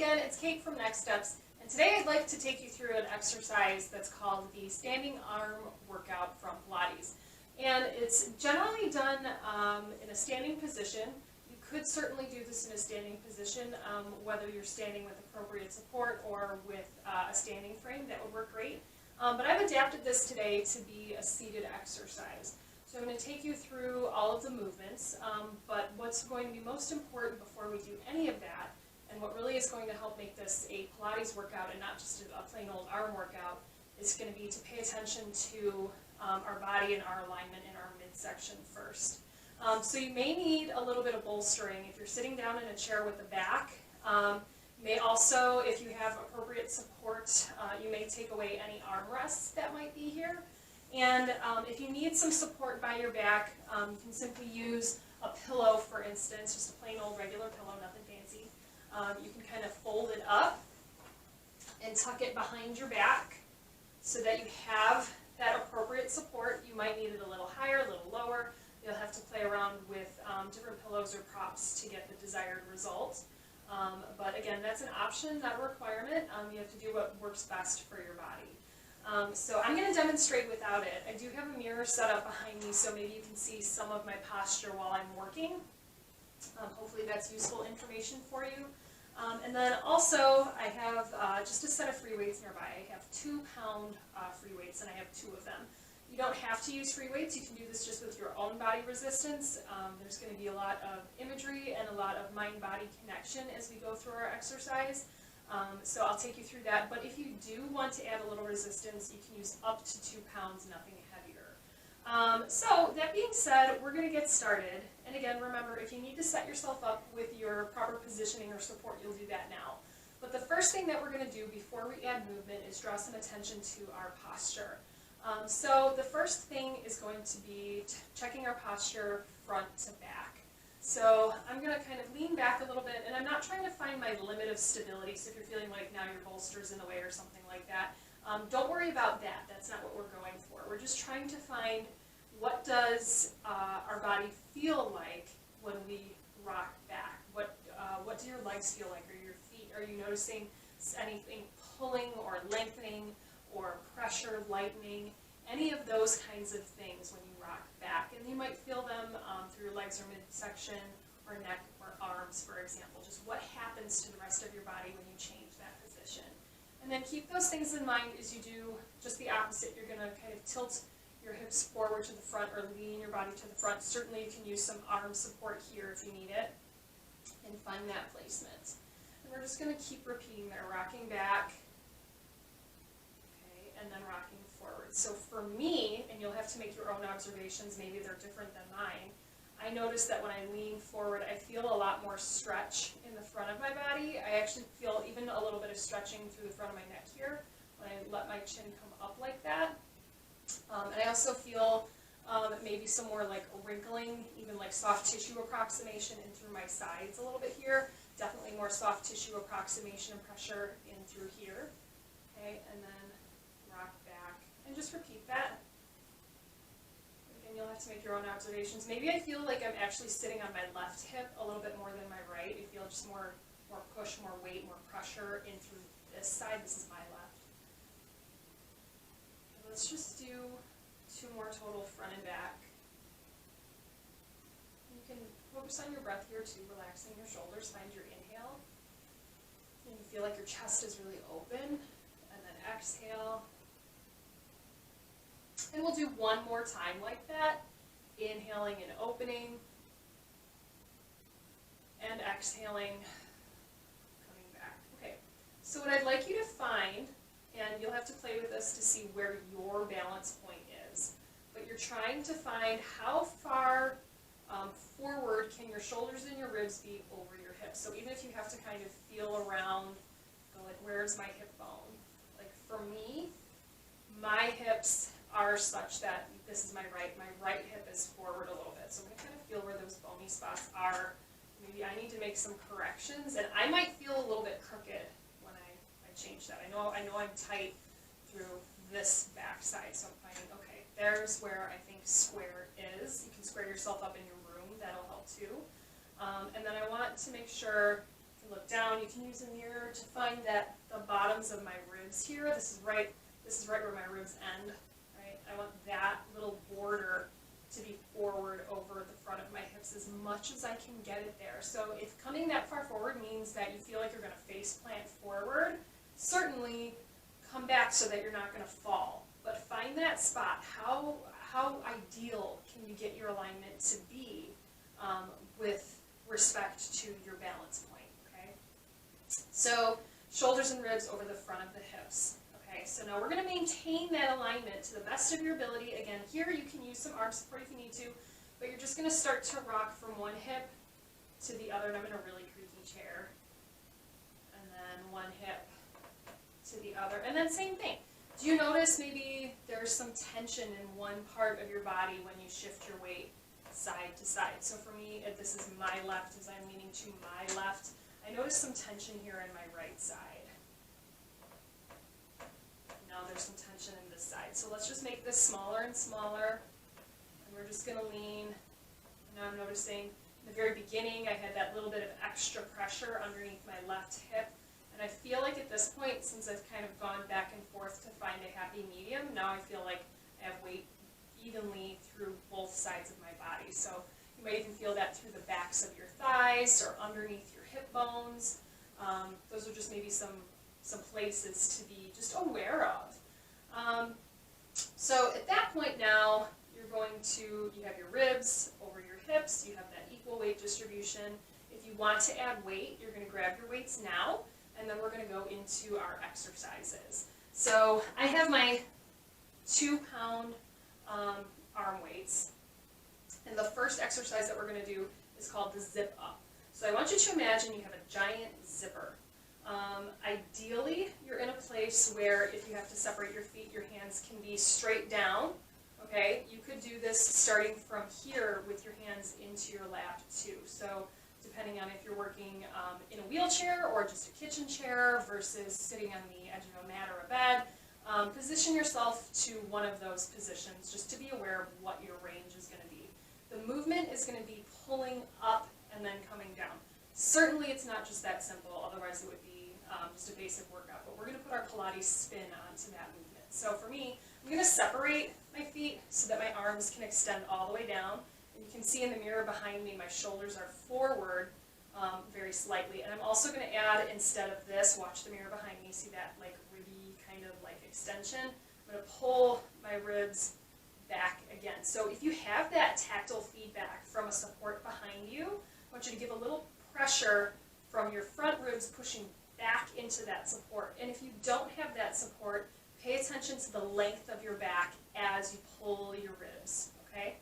again, it's Kate from Next Steps, and today I'd like to take you through an exercise that's called the standing arm workout from Pilates. And it's generally done in a standing position. You could certainly do this in a standing position, whether you're standing with appropriate support or with a standing frame, that would work great. But I've adapted this today to be a seated exercise. So I'm going to take you through all of the movements, but what's going to be most important before we do any of that, and what really is going to help make this a Pilates workout and not just a plain old arm workout, is going to be to pay attention to our body and our alignment in our midsection first. So you may need a little bit of bolstering if you're sitting down in a chair with a back. You may also, if you have appropriate support, you may take away any armrests that might be here. And if you need some support by your back, you can simply use a pillow, for instance, just a plain old regular pillow, nothing fancy. You can kind of fold it up and tuck it behind your back so that you have that appropriate support. You might need it a little higher, a little lower. You'll have to play around with different pillows or props to get the desired result. But again, that's an option, not a requirement. You have to do what works best for your body. So I'm going to demonstrate without it. I do have a mirror set up behind me, so maybe you can see some of my posture while I'm working. Hopefully that's useful information for you. And then also I have just a set of free weights nearby. I have 2-pound free weights, and I have 2 of them. You don't have to use free weights. You can do this just with your own body resistance. There's going to be a lot of imagery and a lot of mind-body connection as we go through our exercise. So I'll take you through that. But if you do want to add a little resistance, you can use up to 2 pounds, nothing heavier. So that being said, we're going to get started. And again, remember, if you need to set yourself up with your proper positioning or support, you'll do that now. But the first thing that we're going to do before we add movement is draw some attention to our posture. So the first thing is going to be checking our posture front to back. So I'm going to kind of lean back a little bit, and I'm not trying to find my limit of stability, so if you're feeling like now your bolster's in the way or something like that, don't worry about that. That's not what we're going for. We're just trying to find what does our body feel like when we rock back. What do your legs feel like, or your feet? Are you noticing anything pulling or lengthening or pressure lightening? Any of those kinds of things when you rock back. And you might feel them through your legs or midsection or neck or arms, for example. Just what happens to the rest of your body when you change that position. And then keep those things in mind as you do just the opposite. You're going to kind of tilt your hips forward to the front or lean your body to the front. Certainly you can use some arm support here if you need it. And find that placement. And we're just going to keep repeating there, rocking back, okay, and then rocking forward. So for me, and you'll have to make your own observations, maybe they're different than mine, I notice that when I lean forward, I feel a lot more stretch in the front of my body. I actually feel even a little bit of stretching through the front of my neck here when I let my chin come up like that. And I also feel maybe some more like wrinkling, even like soft tissue approximation in through my sides a little bit here. Definitely more soft tissue approximation and pressure in through here. Okay, and then rock back. And just repeat that. Again, you'll have to make your own observations. Maybe I feel like I'm actually sitting on my left hip a little bit more than my right. I feel just more push, more weight, more pressure in through this side. This is my left. Okay, let's just do 2 more total front and back. You can focus on your breath here too, relaxing your shoulders. Find your inhale. And you feel like your chest is really open. And then exhale. And we'll do 1 more time like that. Inhaling and opening. And exhaling, coming back. Okay, so what I'd like you to find, and you'll have to play with this to see where your balance point is, but you're trying to find how far forward can your shoulders and your ribs be over your hips. So even if you have to kind of feel around, go like, where's my hip bone? Like for me, my hips are such that this is my right hip is forward a little bit. So I'm going to kind of feel where those bony spots are. Maybe I need to make some corrections, and I might feel a little bit crooked when I change that. I know I'm tight through this back side, so I'm finding, okay, there's where I think square is. You can square yourself up in your room, that'll help too. And then I want to make sure can look down. You can use a mirror to find that the bottoms of my ribs here, this is right where my ribs end, right? I want that little border to be forward over the front of my hips as much as I can get it there. So if coming that far forward means that you feel like you're going to face plant forward, certainly come back so that you're not going to fall. But find that spot. How ideal can you get your alignment to be with respect to your balance point, okay? So shoulders and ribs over the front of the hips. Okay, so now we're going to maintain that alignment to the best of your ability. Again, here you can use some arm support if you need to, but you're just going to start to rock from one hip to the other, and I'm in a really creaky chair. And then one hip to the other, and then same thing. Do you notice maybe there's some tension in one part of your body when you shift your weight side to side? So for me, if this is my left as I'm leaning to my left, I notice some tension here in my right side. Now there's some tension in this side. So let's just make this smaller and smaller. And we're just going to lean. And now I'm noticing in the very beginning I had that little bit of extra pressure underneath my left hip. And I feel like at this point, since I've kind of gone back and forth to find a happy medium, now I feel like I have weight evenly through both sides of my body. So you might even feel that through the backs of your thighs or underneath your hip bones. Those are just maybe some places to be just aware of. So at that point now, you're going to, you have your ribs over your hips, you have that equal weight distribution. If you want to add weight, you're going to grab your weights now, and then we're going to go into our exercises. So I have my 2-pound arm weights, and the first exercise that we're going to do is called the zip up. So I want you to imagine you have a giant zipper. Ideally, you're in a place where if you have to separate your feet, your hands can be straight down. Okay, you could do this starting from here with your hands into your lap too. So depending on if you're working in a wheelchair or just a kitchen chair versus sitting on the edge of a mat or a bed, position yourself to one of those positions just to be aware of what your range is going to be. The movement is going to be pulling up and then coming down. Certainly it's not just that simple, otherwise it would be just a basic workout, but we're going to put our Pilates spin onto that movement. So for me, I'm going to separate my feet so that my arms can extend all the way down. And you can see in the mirror behind me, my shoulders are forward very slightly. And I'm also going to add, instead of this, watch the mirror behind me, see that like ribby kind of like extension. I'm going to pull my ribs back again. So if you have that tactile feedback from a support behind you, I want you to give a little pressure from your front ribs pushing back into that support. And if you don't have that support, pay attention to the length of your back as you pull your ribs, okay?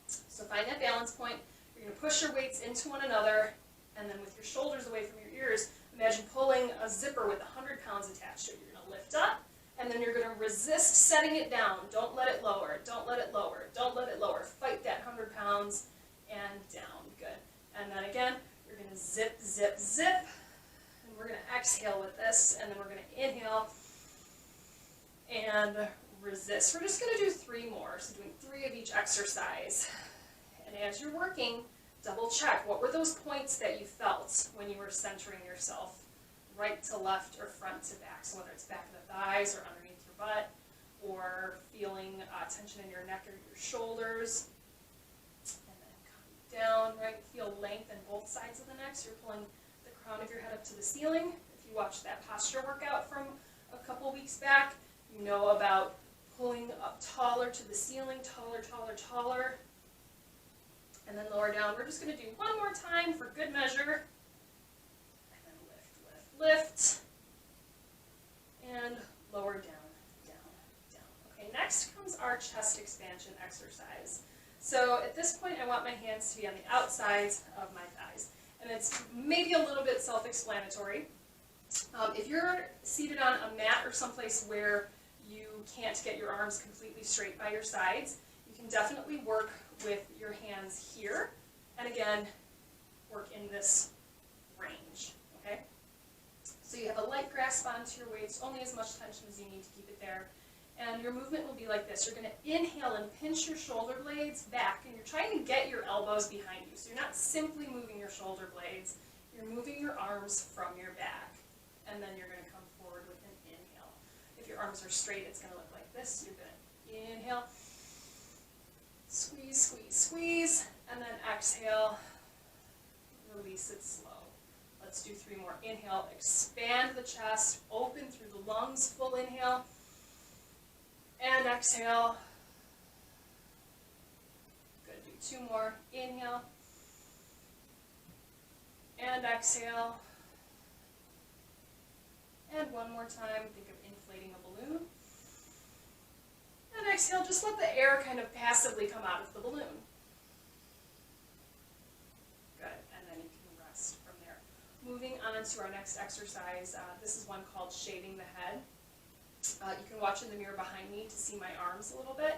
So find that balance point. You're going to push your weights into one another, and then with your shoulders away from your ears, imagine pulling a zipper with 100 pounds attached to it. You're going to lift up, and then you're going to resist setting it down. Don't let it lower. Don't let it lower. Don't let it lower. Fight that 100 pounds and down. Good. And then again, you're going to zip, zip, zip. And we're going to exhale with this, and then we're going to inhale and resist. We're just going to do 3 more, so doing 3 of each exercise. And as you're working, double check, what were those points that you felt when you were centering yourself, right to left or front to back? So whether it's back of the thighs or underneath your butt, or feeling tension in your neck or your shoulders. And then coming down, right? Feel length in both sides of the neck, so you're pulling the crown of your head up to the ceiling. If you watched that posture workout from a couple weeks back, you know about pulling up taller to the ceiling, taller, taller, taller, and then lower down. We're just going to do one more time for good measure, and then lift, lift, lift, and lower down, down, down. Okay, next comes our chest expansion exercise. So at this point, I want my hands to be on the outsides of my thighs, and it's maybe a little bit self-explanatory. If you're seated on a mat or someplace where you can't get your arms completely straight by your sides, you can definitely work with your hands here, and again, work in this range, okay? So you have a light grasp onto your weights, only as much tension as you need to keep it there, and your movement will be like this. You're going to inhale and pinch your shoulder blades back, and you're trying to get your elbows behind you, so you're not simply moving your shoulder blades, You're moving your arms from your back, and then you're going to come forward with an inhale. If your arms are straight, it's going to look like this. You're going to inhale, squeeze, squeeze, squeeze, and then exhale, release it slow. Let's do 3 more. Inhale, expand the chest, open through the lungs, full inhale, and exhale. Good, do 2 more. Inhale, and exhale. And 1 more time, think of inflating a balloon. And exhale, just let the air kind of passively come out of the balloon. Good, and then you can rest from there. Moving on to our next exercise, this is one called shaving the head. You can watch in the mirror behind me to see my arms a little bit.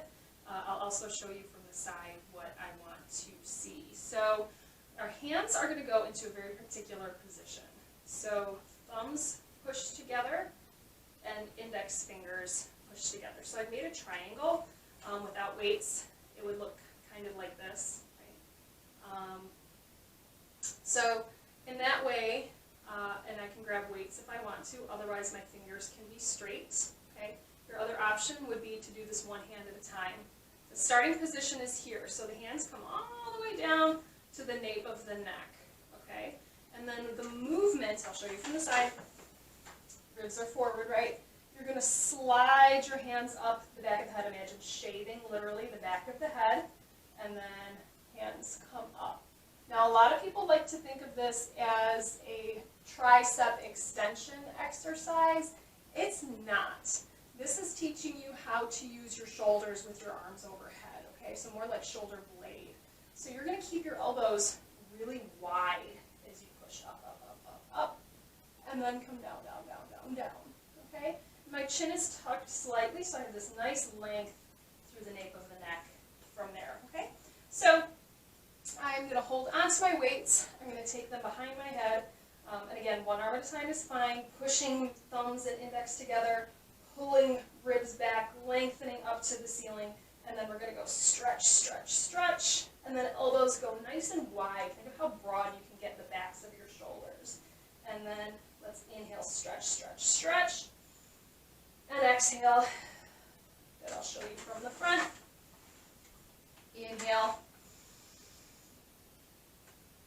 I'll also show you from the side what I want to see. So our hands are going to go into a very particular position. So thumbs push together and index fingers push together. So I've made a triangle without weights. It would look kind of like this. Right? So in that way, and I can grab weights if I want to, otherwise my fingers can be straight. Okay? Your other option would be to do this one hand at a time. The starting position is here, so the hands come all the way down to the nape of the neck. Okay? And then the movement, I'll show you from the side, ribs are forward, right? You're going to slide your hands up the back of the head. Imagine shaving literally the back of the head, and then hands come up. Now, a lot of people like to think of this as a tricep extension exercise. It's not. This is teaching you how to use your shoulders with your arms overhead, okay? So more like shoulder blade. So you're going to keep your elbows really wide as you push up, up, up, up, up, and then come down, down, down, down, down, okay? My chin is tucked slightly, so I have this nice length through the nape of the neck from there, okay? So I'm going to hold onto my weights. I'm going to take them behind my head. And again, 1 arm at a time is fine. Pushing thumbs and index together, pulling ribs back, lengthening up to the ceiling. And then we're going to go stretch, stretch, stretch. And then elbows go nice and wide. Think of how broad you can get the backs of your shoulders. And then let's inhale, stretch, stretch, stretch. And exhale. Good, I'll show you from the front. Inhale.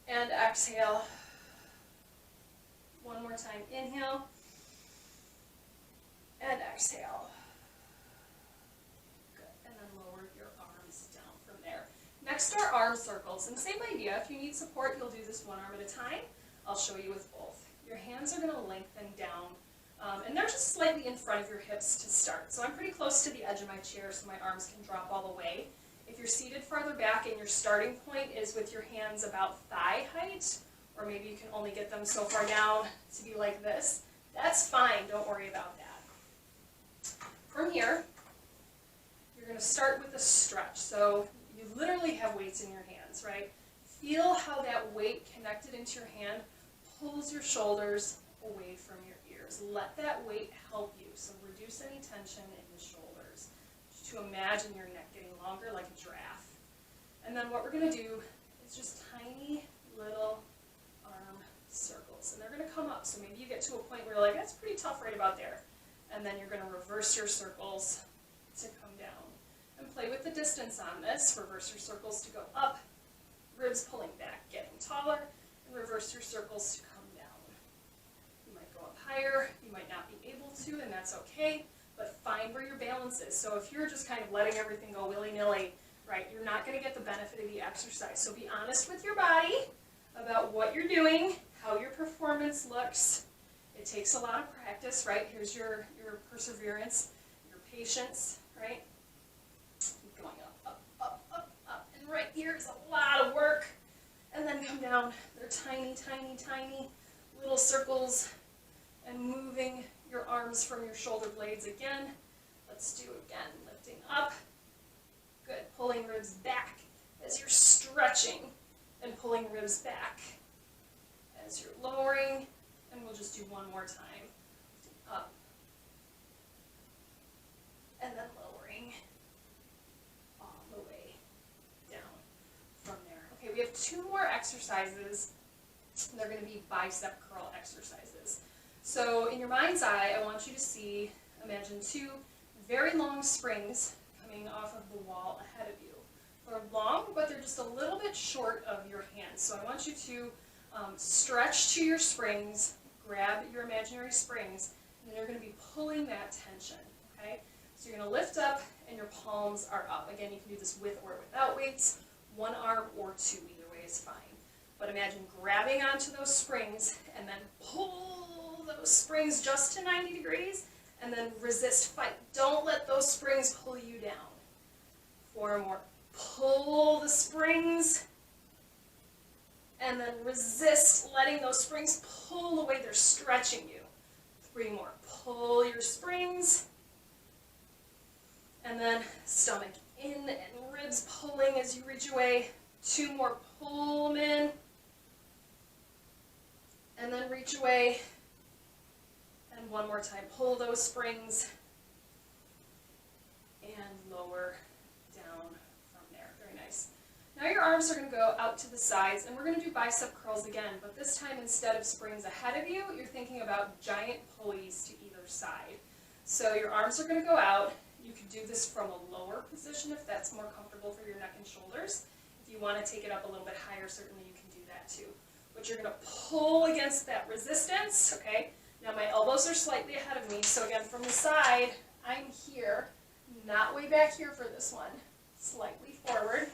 And exhale. 1 more time, inhale. And exhale. Good, and then lower your arms down from there. Next are arm circles, and same idea. If you need support, you'll do this 1 arm at a time. I'll show you with both. Your hands are going to lengthen down, and they're just slightly in front of your hips to start. So I'm pretty close to the edge of my chair, so my arms can drop all the way. If you're seated farther back and your starting point is with your hands about thigh height, or maybe you can only get them so far down to be like this, that's fine, don't worry about that. From here, you're going to start with a stretch. So you literally have weights in your hands, right? Feel how that weight connected into your hand pulls your shoulders away from your ears. Let that weight help you, so reduce any tension in the shoulders. Just to imagine your neck getting longer like a giraffe. And then what we're going to do is just tiny little arm circles. And they're going to come up. So maybe you get to a point where you're like, that's pretty tough right about there. And then you're going to reverse your circles to come down. And play with the distance on this. Reverse your circles to go up. Ribs pulling back, getting taller. And reverse your circles to come down. You might go up higher. You might not be able to, and that's okay. But find where your balance is. So if you're just kind of letting everything go willy-nilly, right, you're not going to get the benefit of the exercise. So be honest with your body about what you're doing, how your performance looks. It takes a lot of practice, right? Here's your perseverance, your patience, right? Keep going up, up, up, up, up. And right here is a lot of work. And then come down. They're tiny, tiny, tiny little circles. And moving your arms from your shoulder blades again. Let's do again, lifting up. Good, pulling ribs back as you're stretching and pulling ribs back as you're lowering. And we'll just do 1 more time. Lifting up. And then lowering all the way down from there. Okay, we have 2 more exercises They're going to be bicep curl exercises. So in your mind's eye, I want you to imagine two very long springs coming off of the wall ahead of you. They're long, but they're just a little bit short of your hands. So I want you to stretch to your springs, grab your imaginary springs, and then you're going to be pulling that tension, okay? So you're going to lift up and your palms are up. Again, you can do this with or without weights, one arm or two, either way is fine. But imagine grabbing onto those springs and then pull those springs just to 90 degrees and then resist, fight. Don't let those springs pull you down. 4 more. Pull the springs and then resist letting those springs pull away. They're stretching you. 3 more. Pull your springs and then stomach in and ribs pulling as you reach away. 2 more. Pull them in and then reach away. And 1 more time. Pull those springs and lower down from there. Very nice. Now your arms are going to go out to the sides, and we're going to do bicep curls again, but this time instead of springs ahead of you, you're thinking about giant pulleys to either side. So your arms are going to go out. You can do this from a lower position if that's more comfortable for your neck and shoulders. If you want to take it up a little bit higher, certainly you can do that too. But you're going to pull against that resistance, okay? Now my elbows are slightly ahead of me, so again from the side, I'm here, not way back here for this one, slightly forward,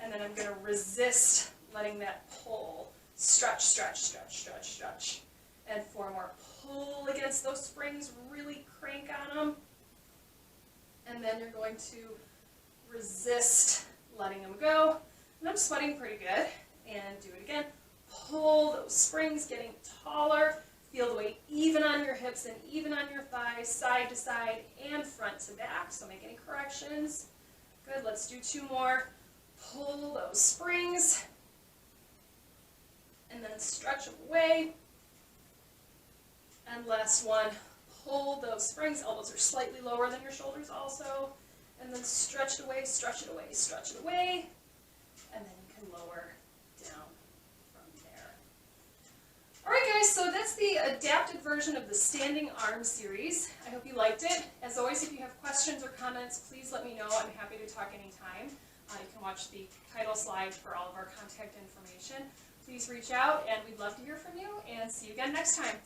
and then I'm going to resist letting that pull. Stretch, stretch, stretch, stretch, stretch. And 4 more. Pull against those springs, really crank on them. And then you're going to resist letting them go. And I'm sweating pretty good. And do it again. Pull those springs, getting taller. Feel the weight even on your hips and even on your thighs, side to side and front to back. So make any corrections. Good, let's do 2 more. Pull those springs. And then stretch them away. And last one. Pull those springs. Elbows are slightly lower than your shoulders also. And then stretch it away, stretch it away, stretch it away. And then you can lower down from there. Alright guys, so that's the adapted version of the standing arm series. I hope you liked it. As always, if you have questions or comments, please let me know. I'm happy to talk anytime. You can watch the title slide for all of our contact information. Please reach out and we'd love to hear from you, and see you again next time.